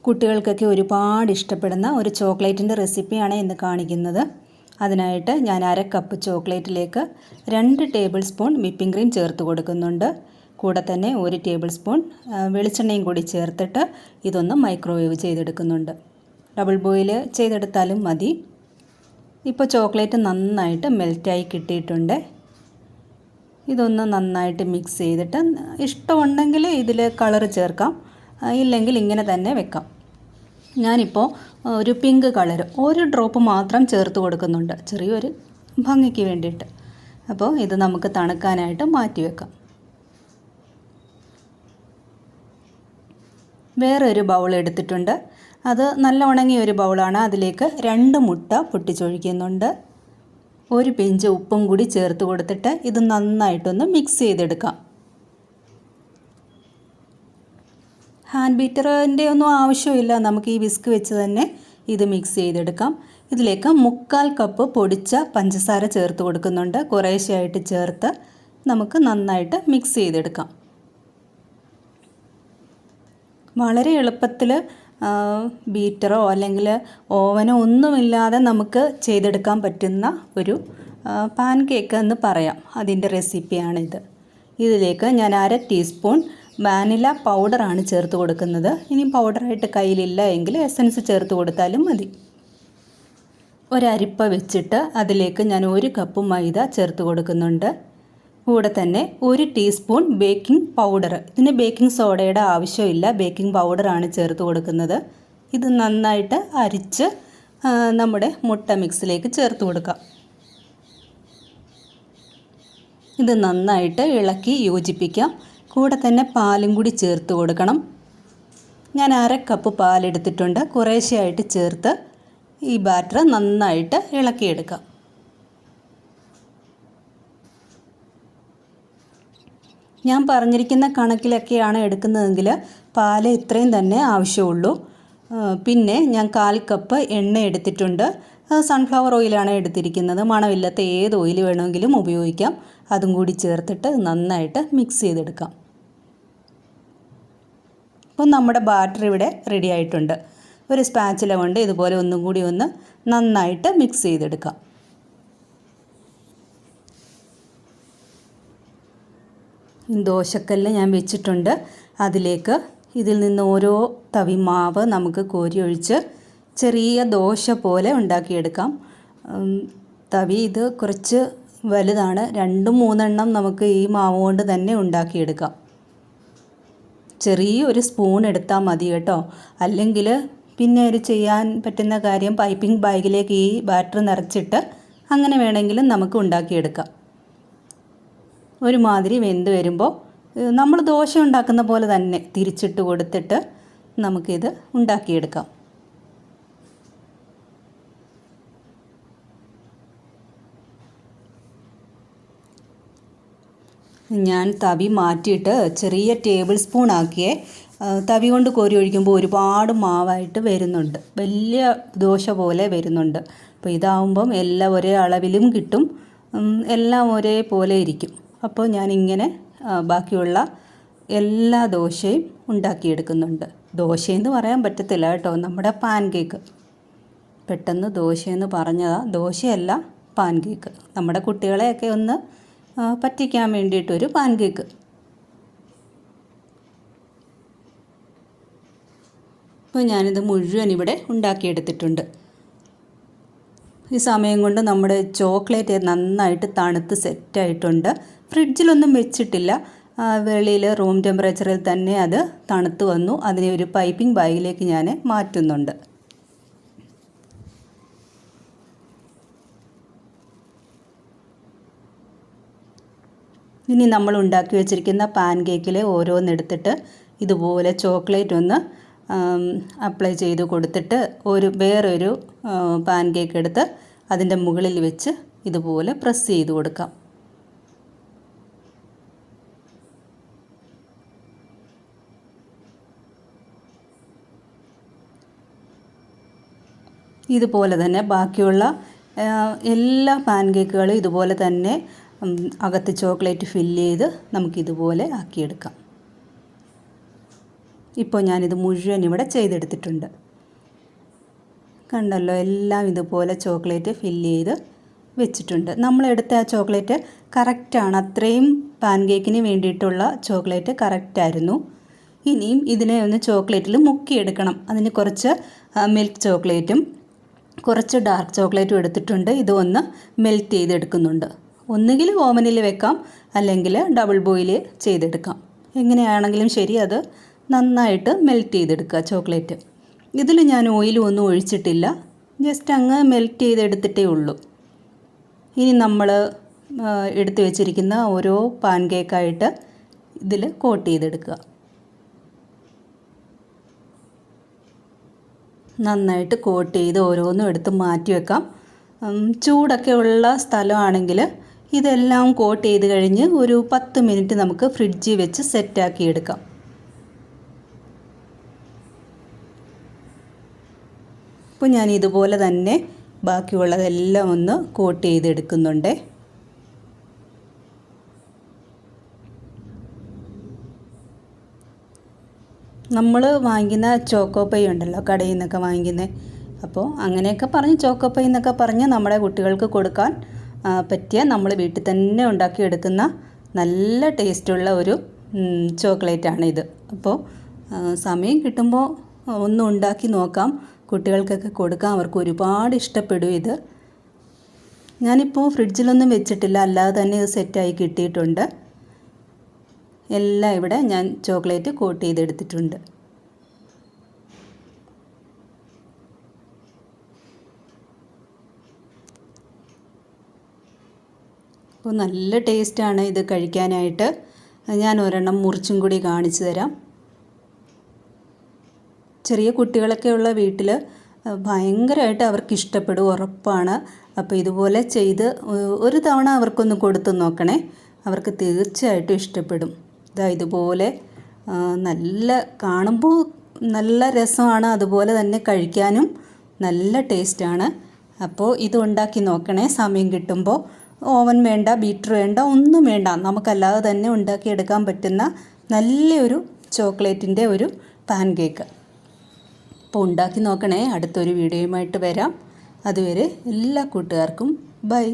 കുട്ടികൾക്കൊക്കെ ഒരുപാട് ഇഷ്ടപ്പെടുന്ന ഒരു ചോക്ലേറ്റിൻ്റെ റെസിപ്പിയാണ് ഇന്ന് കാണിക്കുന്നത്. അതിനായിട്ട് ഞാൻ 1/2 കപ്പ് ചോക്ലേറ്റിലേക്ക് 2 ടേബിൾ സ്പൂൺ വിപ്പിംഗ് ക്രീം ചേർത്ത് കൊടുക്കുന്നുണ്ട്. കൂടെ തന്നെ 1 ടേബിൾ സ്പൂൺ വെളിച്ചെണ്ണയും കൂടി ചേർത്തിട്ട് ഇതൊന്ന് മൈക്രോവേവ് ചെയ്തെടുക്കുന്നുണ്ട്. ഡബിൾ ബോയിൽ ചെയ്തെടുത്താലും മതി. ഇപ്പോൾ ചോക്ലേറ്റ് നന്നായിട്ട് മെൽറ്റായി കിട്ടിയിട്ടുണ്ട്. ഇതൊന്ന് നന്നായിട്ട് മിക്സ് ചെയ്തിട്ട് ഇഷ്ടമുണ്ടെങ്കിൽ ഇതിൽ കളർ ചേർക്കാം, ഇല്ലെങ്കിൽ ഇങ്ങനെ തന്നെ വെക്കാം. ഞാനിപ്പോൾ ഒരു പിങ്ക് കളർ 1 ഡ്രോപ്പ് മാത്രം ചേർത്ത് കൊടുക്കുന്നുണ്ട്, ചെറിയൊരു ഭംഗിക്ക് വേണ്ടിയിട്ട്. അപ്പോൾ ഇത് നമുക്ക് തണുക്കാനായിട്ട് മാറ്റി വെക്കാം. വേറൊരു ബൗൾ എടുത്തിട്ടുണ്ട്. അത് നല്ല ഉണങ്ങിയ ഒരു ബൗളാണ്. അതിലേക്ക് 2 മുട്ട പൊട്ടിച്ചൊഴിക്കുന്നുണ്ട്. 1 പിഞ്ച് ഉപ്പും കൂടി ചേർത്ത് കൊടുത്തിട്ട് ഇത് നന്നായിട്ടൊന്ന് മിക്സ് ചെയ്തെടുക്കാം. ഹാൻഡ് ബീറ്ററിൻ്റെ ഒന്നും ആവശ്യമില്ല, നമുക്ക് ഈ വിസ്ക് വെച്ച് തന്നെ ഇത് മിക്സ് ചെയ്തെടുക്കാം. ഇതിലേക്ക് 1/4 കപ്പ് പൊടിച്ച പഞ്ചസാര ചേർത്ത് കൊടുക്കുന്നുണ്ട്. കുറേശ്ശെയായിട്ട് ചേർത്ത് നമുക്ക് നന്നായിട്ട് മിക്സ് ചെയ്തെടുക്കാം. വളരെ എളുപ്പത്തിൽ ബീറ്ററോ അല്ലെങ്കിൽ ഓവനോ ഒന്നുമില്ലാതെ നമുക്ക് ചെയ്തെടുക്കാൻ പറ്റുന്ന ഒരു പാൻ കേക്ക് എന്ന് പറയാം. അതിൻ്റെ റെസിപ്പിയാണിത്. ഇതിലേക്ക് ഞാൻ 1/2 ടീസ്പൂൺ വാനില പൗഡറാണ് ചേർത്ത് കൊടുക്കുന്നത്. ഇനി പൗഡറായിട്ട് കയ്യിലില്ല എങ്കിൽ എസൻസ് ചേർത്ത് കൊടുത്താലും മതി. ഒരരിപ്പ വെച്ചിട്ട് അതിലേക്ക് ഞാൻ 1 കപ്പ് മൈദ ചേർത്ത് കൊടുക്കുന്നുണ്ട്. കൂടെ തന്നെ 1 ടീസ്പൂൺ ബേക്കിംഗ് പൗഡർ. ഇതിന് ബേക്കിംഗ് സോഡയുടെ ആവശ്യമില്ല, ബേക്കിംഗ് പൗഡറാണ് ചേർത്ത് കൊടുക്കുന്നത്. ഇത് നന്നായിട്ട് അരിച്ച് നമ്മുടെ മുട്ട മിക്സിലേക്ക് ചേർത്ത് കൊടുക്കാം. ഇത് നന്നായിട്ട് ഇളക്കി യോജിപ്പിക്കാം. കൂടെ തന്നെ പാലും കൂടി ചേർത്ത് കൊടുക്കണം. ഞാൻ 1/2 കപ്പ് പാലെടുത്തിട്ടുണ്ട്. കുറേശ്ശെയായിട്ട് ചേർത്ത് ഈ ബാറ്റർ നന്നായിട്ട് ഇളക്കിയെടുക്കാം. ഞാൻ പറഞ്ഞിരിക്കുന്ന കണക്കിലൊക്കെയാണ് എടുക്കുന്നതെങ്കിൽ പാല് ഇത്രയും തന്നെ ആവശ്യമുള്ളൂ. പിന്നെ ഞാൻ 1/4 കപ്പ് എണ്ണ എടുത്തിട്ടുണ്ട്. സൺഫ്ലവർ ഓയിലാണ് എടുത്തിരിക്കുന്നത്. മണമില്ലാത്ത ഏത് ഓയിൽ വേണമെങ്കിലും ഉപയോഗിക്കാം. അതും കൂടി ചേർത്തിട്ട് നന്നായിട്ട് മിക്സ് ചെയ്തെടുക്കാം. അപ്പോൾ നമ്മുടെ ബാറ്റർ ഇവിടെ റെഡി ആയിട്ടുണ്ട്. ഒരു സ്പാച്ചില കൊണ്ട് ഇതുപോലെ ഒന്നും കൂടി ഒന്ന് നന്നായിട്ട് മിക്സ് ചെയ്തെടുക്കാം. ദോശക്കല്ല് ഞാൻ വെച്ചിട്ടുണ്ട്. അതിലേക്ക് ഇതിൽ നിന്ന് ഓരോ തവി മാവ് നമുക്ക് കോരി ഒഴിച്ച് ചെറിയ ദോശ പോലെ ഉണ്ടാക്കിയെടുക്കാം. തവി ഇത് കുറച്ച് വലുതാണ്. 2-3 എണ്ണം നമുക്ക് ഈ മാവ് കൊണ്ട് തന്നെ ഉണ്ടാക്കിയെടുക്കാം. ചെറിയൊരു സ്പൂൺ എടുത്താൽ മതി കേട്ടോ. അല്ലെങ്കിൽ പിന്നെ ഒരു ചെയ്യാൻ പറ്റുന്ന കാര്യം, പൈപ്പിംഗ് ബാഗിലേക്ക് ഈ ബാറ്റർ നിറച്ചിട്ട് അങ്ങനെ വേണമെങ്കിലും നമുക്ക് ഉണ്ടാക്കിയെടുക്കാം. ഒരുമാതിരി വെന്ത് വരുമ്പോൾ നമ്മൾ ദോശ ഉണ്ടാക്കുന്ന പോലെ തന്നെ തിരിച്ചിട്ട് കൊടുത്തിട്ട് നമുക്കിത് ഉണ്ടാക്കിയെടുക്കാം. ഞാൻ തവി മാറ്റിയിട്ട് ചെറിയ ടേബിൾ സ്പൂൺ ആക്കിയേ. തവി കൊണ്ട് കോരി ഒഴിക്കുമ്പോൾ ഒരുപാട് മാവായിട്ട് വരുന്നുണ്ട്, വലിയ ദോശ പോലെ വരുന്നുണ്ട്. അപ്പോൾ ഇതാവുമ്പം എല്ലാം ഒരേ അളവിലും കിട്ടും, എല്ലാം ഒരേപോലെ ഇരിക്കും. അപ്പോൾ ഞാനിങ്ങനെ ബാക്കിയുള്ള എല്ലാ ദോശയും ഉണ്ടാക്കിയെടുക്കുന്നുണ്ട്. ദോശയെന്ന് പറയാൻ പറ്റത്തില്ല കേട്ടോ, നമ്മുടെ പാൻ കേക്ക്. പെട്ടെന്ന് ദോശയെന്ന് പറഞ്ഞതാ, ദോശയല്ല പാൻ കേക്ക്. നമ്മുടെ കുട്ടികളെയൊക്കെ ഒന്ന് പറ്റിക്കാൻ വേണ്ടിയിട്ടൊരു പാൻ കേക്ക്. അപ്പോൾ ഞാനിത് മുഴുവൻ ഇവിടെ ഉണ്ടാക്കിയെടുത്തിട്ടുണ്ട്. ഈ സമയം കൊണ്ട് നമ്മുടെ ചോക്ലേറ്റ് നന്നായിട്ട് തണുത്ത് സെറ്റായിട്ടുണ്ട്. ഫ്രിഡ്ജിലൊന്നും വെച്ചിട്ടില്ല, വെളിയിൽ റൂം ടെമ്പറേച്ചറിൽ തന്നെ അത് തണുത്ത് വന്നു. അതിനെ ഒരു പൈപ്പിംഗ് ബാഗിലേക്ക് ഞാൻ മാറ്റുന്നുണ്ട്. ഇനി നമ്മൾ ഉണ്ടാക്കി വെച്ചിരിക്കുന്ന പാൻ കേക്കിൽ ഓരോന്നെടുത്തിട്ട് ഇതുപോലെ ചോക്ലേറ്റ് ഒന്ന് അപ്ലൈ ചെയ്ത് കൊടുത്തിട്ട് വേറൊരു പാൻ കേക്ക് എടുത്ത് അതിൻ്റെ മുകളിൽ വെച്ച് ഇതുപോലെ പ്രസ് ചെയ്ത് കൊടുക്കാം. ഇതുപോലെ തന്നെ ബാക്കിയുള്ള എല്ലാ പാൻ കേക്കുകളും ഇതുപോലെ തന്നെ അകത്ത് ചോക്ലേറ്റ് ഫില്ല് ചെയ്ത് നമുക്കിതുപോലെ ആക്കിയെടുക്കാം. ഇപ്പോൾ ഞാനിത് മുഴുവൻ ഇവിടെ ചെയ്തെടുത്തിട്ടുണ്ട്. കണ്ടല്ലോ, എല്ലാം ഇതുപോലെ ചോക്ലേറ്റ് ഫില്ല് ചെയ്ത് വെച്ചിട്ടുണ്ട്. നമ്മളെടുത്ത ആ ചോക്ലേറ്റ് കറക്റ്റാണ്, അത്രയും പാൻ കേക്കിന് വേണ്ടിയിട്ടുള്ള ചോക്ലേറ്റ് കറക്റ്റായിരുന്നു. ഇനിയും ഇതിനെ ഒന്ന് ചോക്ലേറ്റിൽ മുക്കിയെടുക്കണം. അതിന് കുറച്ച് മിൽക്ക് ചോക്ലേറ്റും കുറച്ച് ഡാർക്ക് ചോക്ലേറ്റും എടുത്തിട്ടുണ്ട്. ഇത് ഒന്ന് മെൽറ്റ് ചെയ്തെടുക്കുന്നുണ്ട്. ഒന്നുകിൽ ഓവനിൽ വെക്കാം, അല്ലെങ്കിൽ ഡബിൾ ബോയിൽ ചെയ്തെടുക്കാം. എങ്ങനെയാണെങ്കിലും ശരി, അത് നന്നായിട്ട് മെൽറ്റ് ചെയ്തെടുക്കുക ചോക്ലേറ്റ്. ഇതിൽ ഞാൻ ഓയിലും ഒന്നും ഒഴിച്ചിട്ടില്ല, ജസ്റ്റ് അങ്ങ് മെൽറ്റ് ചെയ്തെടുത്തിട്ടേ ഉള്ളൂ. ഇനി നമ്മൾ എടുത്തു വെച്ചിരിക്കുന്ന ഓരോ പാൻ കേക്കായിട്ട് ഇതിൽ കോട്ട് ചെയ്തെടുക്കുക. നന്നായിട്ട് കോട്ട് ചെയ്ത് ഓരോന്നും എടുത്ത് മാറ്റി വെക്കാം. ചൂടൊക്കെ ഉള്ള സ്ഥലമാണെങ്കിൽ ഇതെല്ലാം കോട്ട് ചെയ്ത് കഴിഞ്ഞ് ഒരു 10 മിനിറ്റ് നമുക്ക് ഫ്രിഡ്ജിൽ വെച്ച് സെറ്റാക്കി എടുക്കാം. അപ്പോൾ ഞാൻ ഇതുപോലെ തന്നെ ബാക്കിയുള്ളതെല്ലാം ഒന്ന് കോട്ട് ചെയ്തെടുക്കുന്നുണ്ട്. നമ്മൾ വാങ്ങിക്കുന്ന ചോക്കോപ്പൈ ഉണ്ടല്ലോ, കടയിൽ നിന്നൊക്കെ വാങ്ങിക്കുന്നത്, അപ്പോൾ അങ്ങനെയൊക്കെ പറഞ്ഞ് ചോക്കോപ്പൈ എന്നൊക്കെ പറഞ്ഞ് നമ്മുടെ കുട്ടികൾക്ക് കൊടുക്കാൻ പറ്റിയ, നമ്മൾ വീട്ടിൽ തന്നെ ഉണ്ടാക്കിയെടുക്കുന്ന നല്ല ടേസ്റ്റുള്ള ഒരു ചോക്ലേറ്റാണിത്. അപ്പോൾ സമയം കിട്ടുമ്പോൾ ഒന്ന് ഉണ്ടാക്കി നോക്കാം, കുട്ടികൾക്കൊക്കെ കൊടുക്കാം, അവർക്ക് ഒരുപാട് ഇഷ്ടപ്പെടും ഇത്. ഞാനിപ്പോൾ ഫ്രിഡ്ജിലൊന്നും വെച്ചിട്ടില്ല, അല്ലാതെ തന്നെ ഇത് സെറ്റായി കിട്ടിയിട്ടുണ്ട്. എല്ലാം ഇവിടെ ഞാൻ ചോക്ലേറ്റ് കോട്ട് ചെയ്തെടുത്തിട്ടുണ്ട്. അപ്പോൾ നല്ല ടേസ്റ്റാണ് ഇത് കഴിക്കാനായിട്ട്. ഞാൻ ഒരെണ്ണം മുറിച്ചും കൂടി കാണിച്ചു തരാം. ചെറിയ കുട്ടികളൊക്കെ ഉള്ള വീട്ടിൽ ഭയങ്കരമായിട്ട് അവർക്ക് ഇഷ്ടപ്പെടും, ഉറപ്പാണ്. അപ്പോൾ ഇതുപോലെ ചെയ്ത് ഒരു തവണ അവർക്കൊന്ന് കൊടുത്തു നോക്കണേ, അവർക്ക് തീർച്ചയായിട്ടും ഇഷ്ടപ്പെടും. ഇതുപോലെ നല്ല കാണുമ്പോൾ നല്ല രസമാണ്, അതുപോലെ തന്നെ കഴിക്കാനും നല്ല ടേസ്റ്റാണ്. അപ്പോൾ ഇത് ഉണ്ടാക്കി നോക്കണേ സമയം കിട്ടുമ്പോൾ. ഓവൻ വേണ്ട, ബീറ്റർ വേണ്ട, ഒന്നും വേണ്ട, നമുക്കല്ലാതെ തന്നെ ഉണ്ടാക്കിയെടുക്കാൻ പറ്റുന്ന നല്ലൊരു ചോക്ലേറ്റിൻ്റെ ഒരു പാൻ കേക്ക്. അപ്പോൾ ഉണ്ടാക്കി നോക്കണേ. അടുത്തൊരു വീഡിയോയുമായിട്ട് വരാം. അതുവരെ എല്ലാ കൂട്ടുകാർക്കും ബൈ.